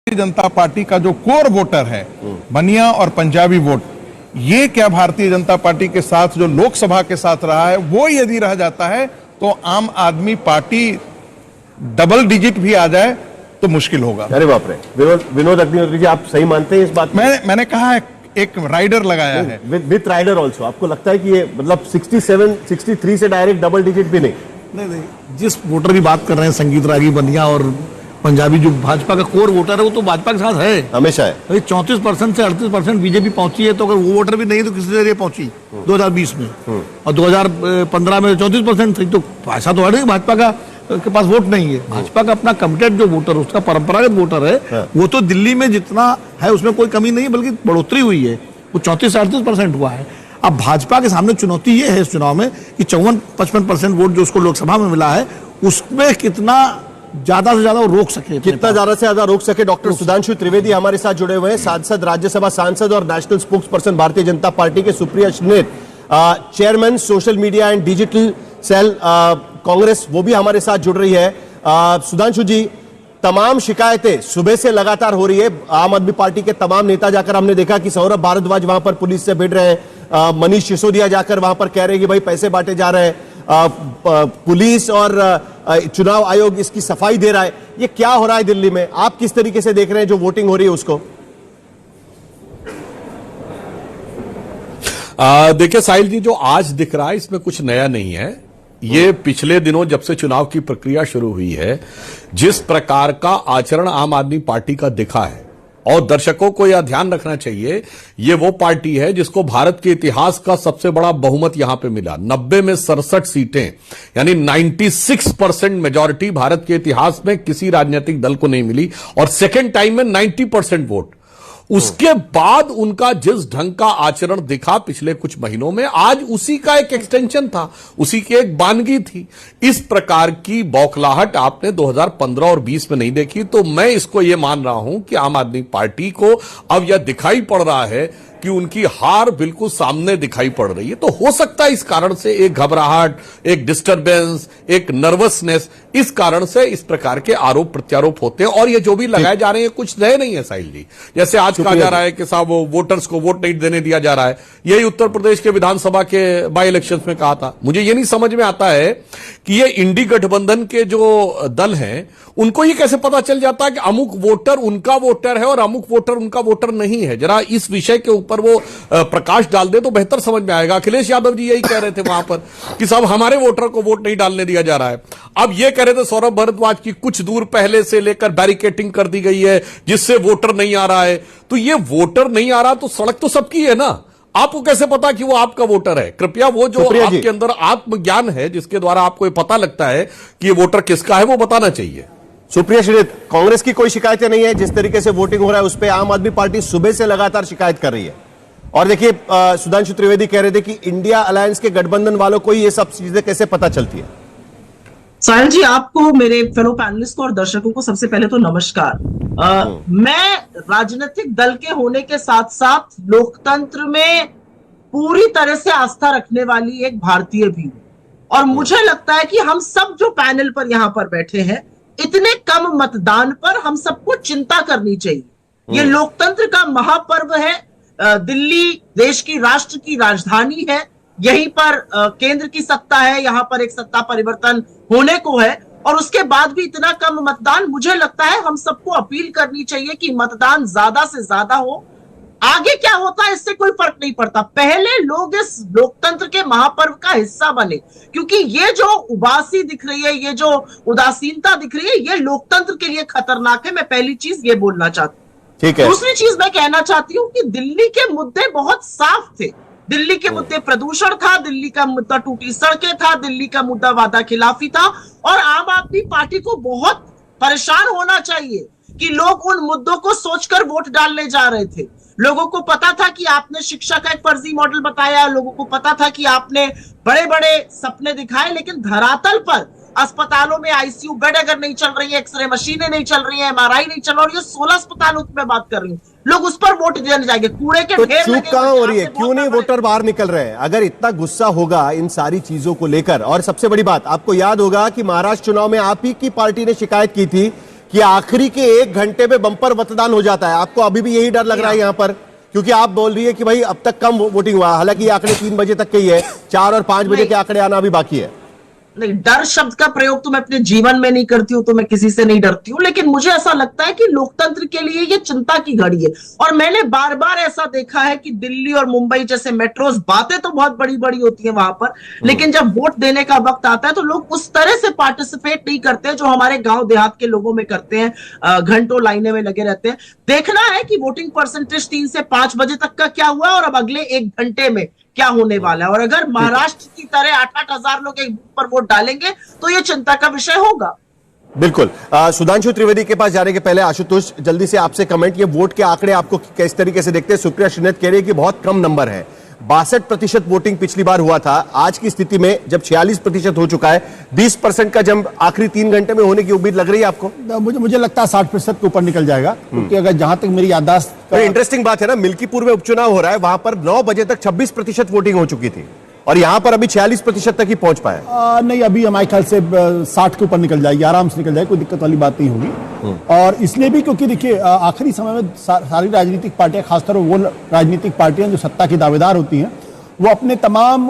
जनता party का जो core voter है, बनिया और पंजाबी वोट, ये क्या भारतीय जनता पार्टी के साथ जो लोकसभा के साथ रहा है वो यदि रह जाता है तो आम आदमी पार्टी डबल डिजिट भी आ जाए तो मुश्किल होगा। अरे बाप रे, विनोद अग्निहोत्री जी, आप सही मानते हैं इस बात? मैंने कहा है एक राइडर लगाया है विद राइडर ऑल्सो। आपको लगता है कि ये मतलब 67, 63 से डायरेक्ट डबल डिजिट भी नहीं? नहीं, जिस वोटर की बात कर रहे हैं संगीत रागी, बनिया और पंजाबी, जो भाजपा का कोर वोटर है वो तो भाजपा के साथ है, हमेशा है। 34% से 38% बीजेपी पहुंची है, तो अगर वो वोटर भी नहीं तो किसी जरिए पहुंची 2020 में, और 2015 में 34% थी, तो ऐसा तो है नहीं भाजपा का के पास वोट नहीं है। भाजपा का अपना कमिटेड जो वोटर, उसका परंपरागत वोटर है, वो तो दिल्ली में जितना है उसमें कोई कमी नहीं है, बल्कि बढ़ोतरी हुई है, वो 34-38% हुआ है। अब भाजपा के सामने चुनौती ये है इस चुनाव में कि 54-55% वोट जो उसको लोकसभा में मिला है, उसमें कितना ज्यादा से ज्यादा रोक सके, कितना ज्यादा से ज्यादा रोक सके। डॉक्टर सुधांशु त्रिवेदी हमारे साथ जुड़े हुए हैं, सांसद, राज्यसभा सांसद और नेशनल स्पोक्स पर्सन भारतीय जनता पार्टी के। Supriya Shrinate, chairman social media and digital cell Congress, वो भी हमारे साथ जुड़ रही है। सुधांशु जी, तमाम शिकायतें सुबह से लगातार हो रही है। आम आदमी पार्टी के तमाम नेता जाकर, हमने देखा कि सौरभ भारद्वाज वहां पर पुलिस से भिड़ रहे हैं, मनीष सिसोदिया जाकर वहां पर कह रहे हैं कि भाई पैसे बांटे जा रहे हैं, पुलिस और चुनाव आयोग इसकी सफाई दे रहा है। ये क्या हो रहा है दिल्ली में? आप किस तरीके से देख रहे हैं जो वोटिंग हो रही है उसको? देखिए साहिल जी, जो आज दिख रहा है इसमें कुछ नया नहीं है। ये पिछले दिनों जब से चुनाव की प्रक्रिया शुरू हुई है, जिस प्रकार का आचरण आम आदमी पार्टी का दिखा है, और दर्शकों को यह ध्यान रखना चाहिए, ये वो पार्टी है जिसको भारत के इतिहास का सबसे बड़ा बहुमत यहां पे मिला। 90 में 67 सीटें, यानी 96% मेजॉरिटी भारत के इतिहास में किसी राजनीतिक दल को नहीं मिली, और सेकेंड टाइम में 90% वोट। उसके बाद उनका जिस ढंग का आचरण दिखा पिछले कुछ महीनों में, आज उसी का एक एक्सटेंशन था, उसी की एक बानगी थी। इस प्रकार की बौखलाहट आपने 2015 और 20 में नहीं देखी। तो मैं इसको यह मान रहा हूं कि आम आदमी पार्टी को अब यह दिखाई पड़ रहा है कि उनकी हार बिल्कुल सामने दिखाई पड़ रही है। तो हो सकता है इस कारण से एक घबराहट, एक डिस्टर्बेंस, एक नर्वसनेस, इस कारण से इस प्रकार के आरोप प्रत्यारोप होते हैं। और ये जो भी लगाए जा रहे हैं कुछ नए नहीं है साहिल जी। जैसे आज कहा जा रहा है कि साहब वो वोटर्स को वोट नहीं देने दिया जा रहा है, यही उत्तर प्रदेश के विधानसभा के बाई इलेक्शन में कहा था। मुझे ये नहीं समझ में आता है कि ये इंडी गठबंधन के जो दल हैं उनको ये कैसे पता चल जाता है कि अमुक वोटर उनका वोटर है और अमुक वोटर उनका वोटर नहीं है। जरा इस विषय के ऊपर वो प्रकाश डाल दे तो बेहतर समझ में आएगा। अखिलेश यादव जी यही कह रहे थे वहां पर कि साहब हमारे वोटर को वोट नहीं डालने दिया जा रहा है। अब ये कह रहे थे सौरभ भारद्वाज की कुछ दूर पहले से लेकर बैरिकेटिंग कर दी गई है जिससे वोटर नहीं आ रहा है। तो ये वोटर नहीं आ रहा तो सड़क तो सबकी है ना, आपको कैसे पता कि वो आपका वोटर है? कृपया वो जो आपके अंदर आत्मज्ञान है जिसके द्वारा आपको ये पता लगता है कि ये वोटर किसका है, वो बताना चाहिए। सुप्रिया श्रीनेत, कांग्रेस की कोई शिकायतें नहीं है जिस तरीके से वोटिंग हो रहा है उस पर आम आदमी पार्टी सुबह से लगातार शिकायत कर रही है। और देखिए, सुधांशु त्रिवेदी कह रहे थे कि इंडिया अलायंस के गठबंधन वालों को ये सब चीजें कैसे पता चलती है? साहिल जी, आपको, मेरे फेलो पैनलिस्ट को और दर्शकों को सबसे पहले तो नमस्कार। मैं राजनीतिक दल के होने के साथ साथ लोकतंत्र में पूरी तरह से आस्था रखने वाली एक भारतीय भी हूं, और मुझे लगता है कि हम सब जो पैनल पर यहां पर बैठे हैं, इतने कम मतदान पर हम सबको चिंता करनी चाहिए। ये लोकतंत्र का महापर्व है। दिल्ली देश की, राष्ट्र की राजधानी है, यहीं पर केंद्र की सत्ता है, यहां पर एक सत्ता परिवर्तन होने को है, और उसके बाद भी इतना कम मतदान। मुझे लगता है हम सबको अपील करनी चाहिए कि मतदान ज्यादा से ज्यादा हो। आगे क्या होता है इससे कोई फर्क नहीं पड़ता, पहले लोग इस लोकतंत्र के महापर्व का हिस्सा बने, क्योंकि ये जो उबासी दिख रही है, ये जो उदासीनता दिख रही है, ये लोकतंत्र के लिए खतरनाक है। मैं पहली चीज ये बोलना चाहती हूँ। ठीक है। दूसरी चीज मैं कहना चाहती हूँ कि दिल्ली के मुद्दे बहुत साफ थे। दिल्ली के मुद्दे प्रदूषण था, दिल्ली का मुद्दा टूटी सड़कें था, दिल्ली का मुद्दा वादा खिलाफी था, और आम आदमी पार्टी को बहुत परेशान होना चाहिए कि लोग उन मुद्दों को सोचकर वोट डालने जा रहे थे। लोगों को पता था कि आपने शिक्षा का एक फर्जी मॉडल बताया, लोगों को पता था कि आपने बड़े बड़े सपने दिखाए, लेकिन धरातल पर अस्पतालों में आईसीयू बेड अगर नहीं चल रही है, एक्सरे मशीनें नहीं चल रही है, एमआरआई नहीं चल रहा, और ये 16 अस्पतालों की मैं बात कर रही हूँ, लोग उस पर वोट देने जाएंगे। कूड़े के ढेर चूक कहां हो रही है? क्यों नहीं वोटर बाहर निकल रहे हैं? अगर इतना गुस्सा होगा इन सारी चीजों को लेकर, और सबसे बड़ी बात, आपको याद होगा कि महाराष्ट्र चुनाव में आप ही की पार्टी ने शिकायत की थी कि आखिरी के 1 घंटे में बंपर मतदान हो जाता है? आपको अभी भी यही डर लग रहा है यहां पर? क्योंकि आप बोल रही है कि भाई अब तक कम वोटिंग हुआ, हालांकि ये आंकड़े 3 बजे तक के ही है, 4 और 5 बजे के आंकड़े आना अभी बाकी है। नहीं, डर शब्द का प्रयोग तो मैं अपने जीवन में नहीं करती हूं, तो मैं किसी से नहीं डरती हूं, लेकिन मुझे ऐसा लगता है कि लोकतंत्र के लिए ये चिंता की घड़ी है। और मैंने बार बार ऐसा देखा है कि दिल्ली और मुंबई जैसे मेट्रोस, बातें तो बहुत बड़ी बड़ी होती हैं वहां पर, लेकिन जब वोट देने का वक्त आता है तो लोग उस तरह से पार्टिसिपेट नहीं करते जो हमारे गांव देहात के लोगों में करते हैं, घंटों लाइने में लगे रहते हैं। देखना है कि वोटिंग परसेंटेज 3 से 5 बजे तक का क्या हुआ और अब अगले 1 घंटे में क्या होने वाला है। और अगर महाराष्ट्र की तरह 8-8 हजार लोग एक बूथ पर वोट डालेंगे तो यह चिंता का विषय होगा। बिल्कुल। सुधांशु त्रिवेदी के पास जाने के पहले आशुतोष, जल्दी से आपसे कमेंट, ये वोट के आंकड़े आपको किस तरीके से देखते हैं? सुप्रिया श्रीनेत कह रही है कि बहुत कम नंबर है, 62% वोटिंग पिछली बार हुआ था, आज की स्थिति में जब 46% हो चुका है, 20% का जंप आखिरी 3 घंटे में होने की उम्मीद लग रही है आपको? मुझे लगता है 60% के ऊपर निकल जाएगा, क्योंकि अगर जहां तक मेरी याददाश्त। इंटरेस्टिंग बात है ना, मिल्कीपुर में उपचुनाव हो रहा है, वहां पर 9 बजे तक 26% वोटिंग हो चुकी थी और यहां पर अभी 46% तक ही पहुंच पाया। नहीं, अभी हमारे ख्याल से 60 के ऊपर निकल जाएगी, आराम से निकल जाएगी, कोई दिक्कत वाली बात नहीं होगी। और इसलिए भी क्योंकि देखिए आखिरी समय में सारी राजनीतिक पार्टियां, खासतौर वो राजनीतिक पार्टियां जो सत्ता की दावेदार होती हैं, वो अपने तमाम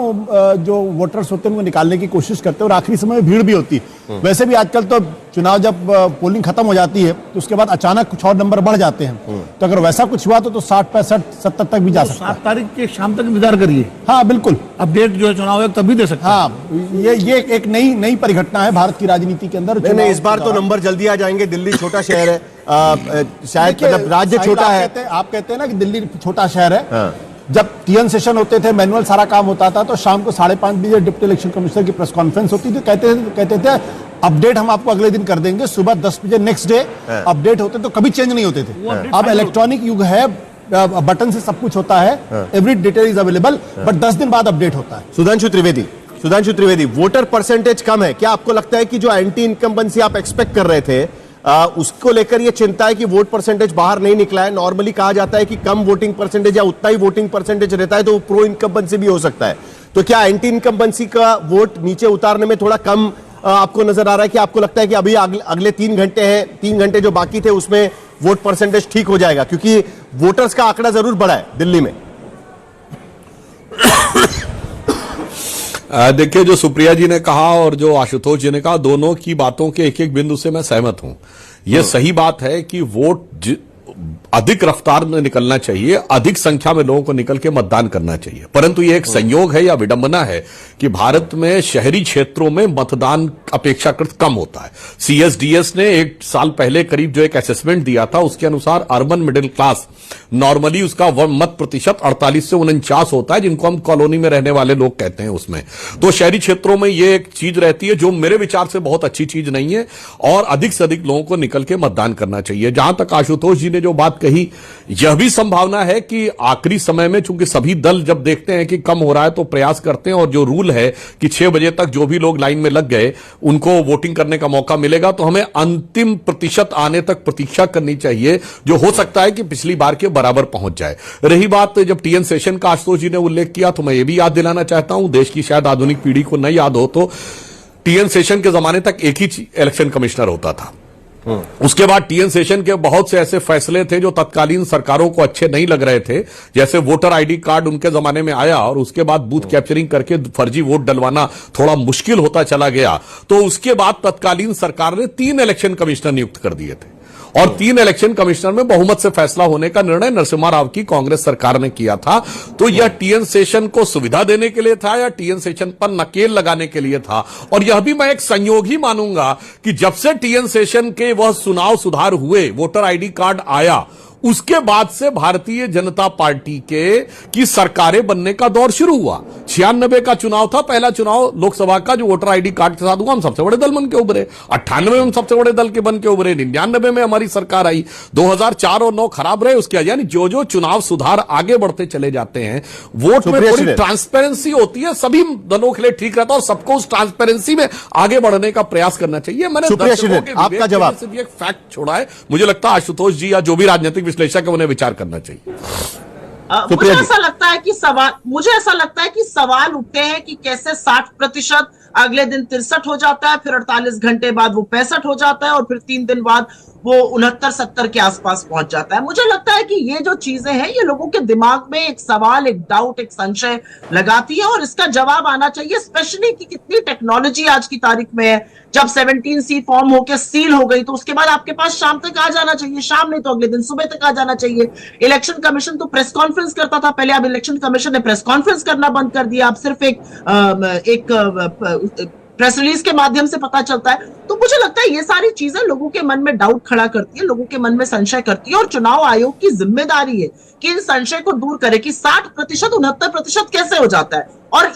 जो वोटर्स होते हैं उनको निकालने की कोशिश करते हैं और आखिरी समय में भीड़ भी होती है। वैसे भी आजकल तो चुनाव जब पोलिंग खत्म हो जाती है तो उसके बाद अचानक कुछ और नंबर बढ़ जाते हैं, तो अगर वैसा कुछ हुआ तो 60, 65, 70 तक भी जा सकता है। 7 तारीख के शाम तक इंतजार करिए। हाँ बिल्कुल, अपडेट जो है चुनाव आयोग तभी दे सकता है। हाँ, ये एक नई परिघटना है भारत की राजनीति के अंदर। नहीं, इस बार तो नंबर जल्दी आ जाएंगे। दिल्ली छोटा शहर है, शायद मतलब राज्य छोटा है। आप कहते हैं ना कि दिल्ली छोटा शहर है। जब टीएन सेशन होते थे, मैनुअल सारा काम होता था, तो शाम को 5:30 बजे डिप्टी इलेक्शन कमिश्नर की प्रेस कॉन्फ्रेंस होती थी, कहते थे अपडेट हम आपको अगले दिन कर देंगे, सुबह 10 बजे नेक्स्ट डे अपडेट होते, तो कभी चेंज नहीं होते थे। अब इलेक्ट्रॉनिक युग है, बटन से सब कुछ होता है, every detail is available, but 10 दिन बाद अपडेट होता है। सुधांशु त्रिवेदी, वोटर परसेंटेज कम है, क्या आपको लगता है कि जो एंटी इनकम्बेंसी आप एक्सपेक्ट कर रहे थे उसको लेकर ये चिंता है कि वोट परसेंटेज बाहर नहीं निकला है? नॉर्मली कहा जाता है कि कम वोटिंग परसेंटेज या उतना ही वोटिंग परसेंटेज रहता है तो वो प्रो इनकम्बेंसी भी हो सकता है, तो क्या एंटी इनकम्बेंसी का वोट नीचे उतारने में थोड़ा कम आपको नजर आ रहा है? कि आपको लगता है कि अभी अगले 3 घंटे हैं, 3 घंटे जो बाकी थे उसमें वोट परसेंटेज ठीक हो जाएगा? क्योंकि वोटर्स का आंकड़ा जरूर बढ़ा है दिल्ली में। देखिए, जो सुप्रिया जी ने कहा और जो आशुतोष जी ने कहा, दोनों की बातों के एक एक बिंदु से मैं सहमत हूं। यह सही बात है कि वोट अधिक रफ्तार में निकलना चाहिए, अधिक संख्या में लोगों को निकल के मतदान करना चाहिए, परंतु यह एक संयोग है या विडंबना है कि भारत में शहरी क्षेत्रों में मतदान अपेक्षाकृत कम होता है। सीएसडीएस ने 1 साल पहले करीब जो एक असेसमेंट दिया था, उसके अनुसार अर्बन मिडिल क्लास नॉर्मली उसका मत प्रतिशत 48 से 49 होता है, जिनको हम कॉलोनी में रहने वाले लोग कहते हैं उसमें। तो शहरी क्षेत्रों में यह एक चीज रहती है जो मेरे विचार से बहुत अच्छी चीज नहीं है, और अधिक से अधिक लोगों को निकल के मतदान करना चाहिए। जहां तक आशुतोष जी ने जो बात कही, यह भी संभावना है कि आखिरी समय में चूंकि सभी दल जब देखते हैं कि कम हो रहा है तो प्रयास करते हैं, और जो रूल है कि 6 बजे तक जो भी लोग लाइन में लग गए उनको वोटिंग करने का मौका मिलेगा, तो हमें अंतिम प्रतिशत आने तक प्रतीक्षा करनी चाहिए, जो हो सकता है कि पिछली बार के बराबर पहुंच जाए। रही बात जब टीएन सेशन का आशुतोष जी ने उल्लेख किया, तो मैं ये भी याद दिलाना चाहता हूं, देश की शायद आधुनिक पीढ़ी को न याद हो तो टीएन सेशन के जमाने तक एक ही इलेक्शन कमिश्नर होता था। उसके बाद टीएन सेशन के बहुत से ऐसे फैसले थे जो तत्कालीन सरकारों को अच्छे नहीं लग रहे थे, जैसे वोटर आईडी कार्ड उनके जमाने में आया और उसके बाद बूथ कैप्चरिंग करके फर्जी वोट डलवाना थोड़ा मुश्किल होता चला गया, तो उसके बाद तत्कालीन सरकार ने 3 इलेक्शन कमिश्नर नियुक्त कर दिए थे, और 3 इलेक्शन कमिश्नर में बहुमत से फैसला होने का निर्णय नरसिम्हा राव की कांग्रेस सरकार ने किया था। तो यह टीएन सेशन को सुविधा देने के लिए था या टीएन सेशन पर नकेल लगाने के लिए था? और यह भी मैं एक संयोग ही मानूंगा कि जब से टीएन सेशन के वह चुनाव सुधार हुए, वोटर आईडी कार्ड आया, उसके बाद से भारतीय जनता पार्टी की सरकारें बनने का दौर शुरू हुआ। 96 का चुनाव था, पहला चुनाव लोकसभा का जो वोटर आईडी कार्ड के साथ हुआ, हम सबसे बड़े दल बन के उभरे। 98 में हम सबसे बड़े दल के बन के उभरे, 99 में हमारी सरकार आई, 2004 और 9 खराब रहे उसके, यानी जो जो चुनाव सुधार आगे बढ़ते चले जाते हैं, वोट में थोड़ी ट्रांसपेरेंसी होती है, सभी दलों के लिए ठीक रहता है, और सबको उस ट्रांसपेरेंसी में आगे बढ़ने का प्रयास करना चाहिए। मैंने आपका जवाब से भी एक फैक्ट छोड़ा है, मुझे लगता है आशुतोष जी या जो भी राजनीतिक विश्लेषक है उन्हें विचार करना चाहिए। मुझे ऐसा लगता है कि सवाल उठते हैं कि कैसे 60%, अगले दिन 63 हो जाता है, फिर 48 घंटे बाद वो 65 हो जाता है, और फिर 3 दिन बाद वो 69-70 के आसपास पहुंच जाता है। मुझे लगता है कि ये जो चीजें हैं ये लोगों के दिमाग में एक सवाल, एक डाउट, एक संशय लगाती है, और इसका जवाब आना चाहिए, स्पेशली कि कितनी टेक्नोलॉजी आज की तारीख में है। जब 17C फॉर्म होके सील हो गई तो उसके बाद आपके पास शाम तक आ जाना चाहिए, शाम नहीं तो अगले दिन सुबह तक आ जाना चाहिए। इलेक्शन कमीशन तो प्रेस कॉन्फ्रेंस करता था पहले, अब इलेक्शन कमीशन ने प्रेस कॉन्फ्रेंस करना बंद कर दिया, अब सिर्फ एक प्रेस रिलीज के माध्यम से पता चलता है। तो मुझे लगता है ये सारी चीजें लोगों के मन में डाउट खड़ा करती है, लोगों के मन में संशय करती है, और चुनाव आयोग की जिम्मेदारी है कि इन संशय को दूर करे कि 60%, 69% कैसे हो जाता है। और